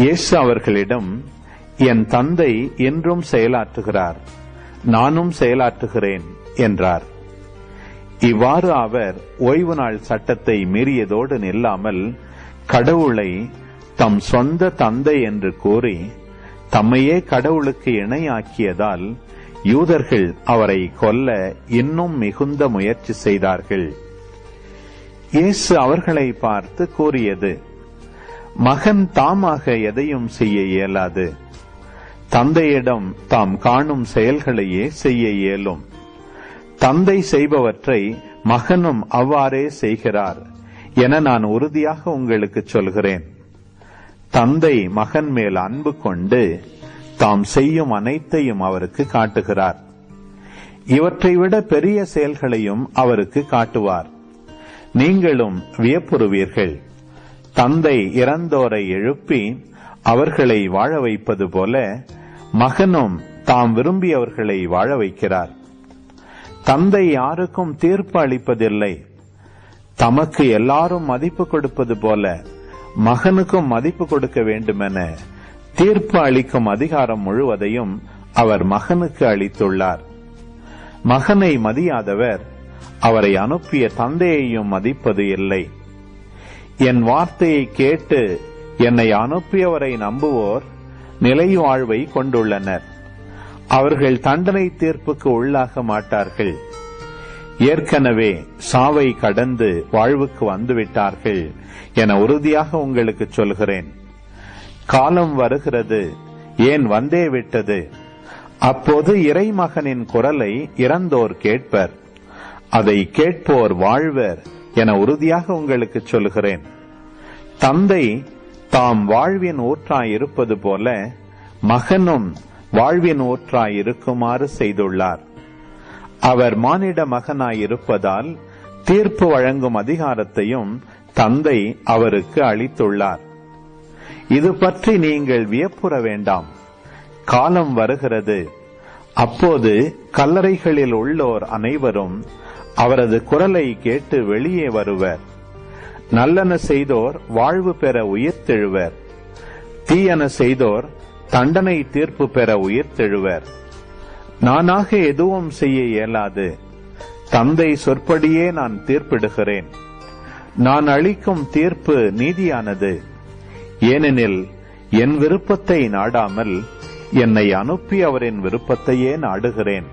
இயேசு அவர்களிடம், என் தந்தை என்றும் செயலாற்றுகிறார், நானும் செயலாற்றுகிறேன் என்றார். இவ்வாறு அவர் ஓய்வு நாள் சட்டத்தை மீறியதோடு நில்லாமல் கடவுளை தம் சொந்த தந்தை என்று கூறி தம்மையே கடவுளுக்கு இணையாக்கியதால் யூதர்கள் அவரை கொல்ல இன்னும் மிகுந்த முயற்சி செய்தார்கள். இயேசு அவர்களை பார்த்து கூறியது, மகன் தாமாக எதையும் செய்ய இயலாது. தந்தையிடம் தாம் காணும் செயல்களையே செய்ய இயலும். தந்தை செய்பவற்றை மகனும் அவ்வாறே செய்கிறார் என நான் உறுதியாக உங்களுக்கு சொல்கிறேன். தந்தை மகன் மேல் அன்பு கொண்டு தாம் செய்யும் அனைத்தையும் அவருக்கு காட்டுகிறார். இவற்றை விட பெரிய செயல்களையும் அவருக்கு காட்டுவார். நீங்களும் வியப்புறுவீர்கள். தந்தை இறந்தோரை எழுப்பி அவர்களை வாழ வைப்பது போல மகனும் தாம் விரும்பியவர்களை வாழ வைக்கிறார். தந்தை யாருக்கும் தீர்ப்பு அளிப்பதில்லை. தமக்கு எல்லாரும் மதிப்பு கொடுப்பது போல மகனுக்கும் மதிப்பு கொடுக்க வேண்டுமென தீர்ப்பு அளிக்கும் அதிகாரம் முழுவதையும் அவர் மகனுக்கு அளித்துள்ளார். மகனை மதியாதவர் அவரை அனுப்பிய தந்தையையும் மதிப்பது இல்லை. என் வார்த்தையை கேட்டு என்னை அனுப்பியவரை நம்புவோர் நிலை வாழ்வை கொண்டுள்ளனர். அவர்கள் தண்டனை தீர்ப்புக்கு உள்ளாக மாட்டார்கள். ஏற்கனவே சாவை கடந்து வாழ்வுக்கு வந்துவிட்டார்கள் என உறுதியாக உங்களுக்கு சொல்கிறேன். காலம் வருகிறது, ஏன் வந்தே விட்டது. அப்போது இறைமகனின் குரலை இறந்தோர் கேட்பர். அதை கேட்போர் வாழ்வர் என உறுதியாக உங்களுக்கு சொல்கிறேன். தந்தை தாம் வாழ்வின் ஊற்றாயிருப்பது போல மகனும் வாழ்வின் ஊற்றாயிருக்குமாறு செய்துள்ளார். அவர் மானிட மகனாயிருப்பதால் தீர்ப்பு வழங்கும் அதிகாரத்தையும் தந்தை அவருக்கு அளித்துள்ளார். இது பற்றி நீங்கள் வியப்புற வேண்டாம். காலம் வருகிறது, அப்போது கல்லறைகளில் உள்ளோர் அனைவரும் அவரது குரலை கேட்டு வெளியே வருவர். நல்லன செய்தோர் வாழ்வு பெற உயிர்த்தெழுவர். தீயன செய்தோர் தண்டனை தீர்ப்பு பெற உயிர்த்தெழுவர். நானாக எதுவும் செய்ய இயலாது. தந்தை சொற்படியே நான் தீர்ப்பிடுகிறேன். நான் அளிக்கும் தீர்ப்பு நீதியானது. ஏனெனில் என் விருப்பத்தை நாடாமல் என்னை அனுப்பி அவரின் விருப்பத்தையே நாடுகிறேன்.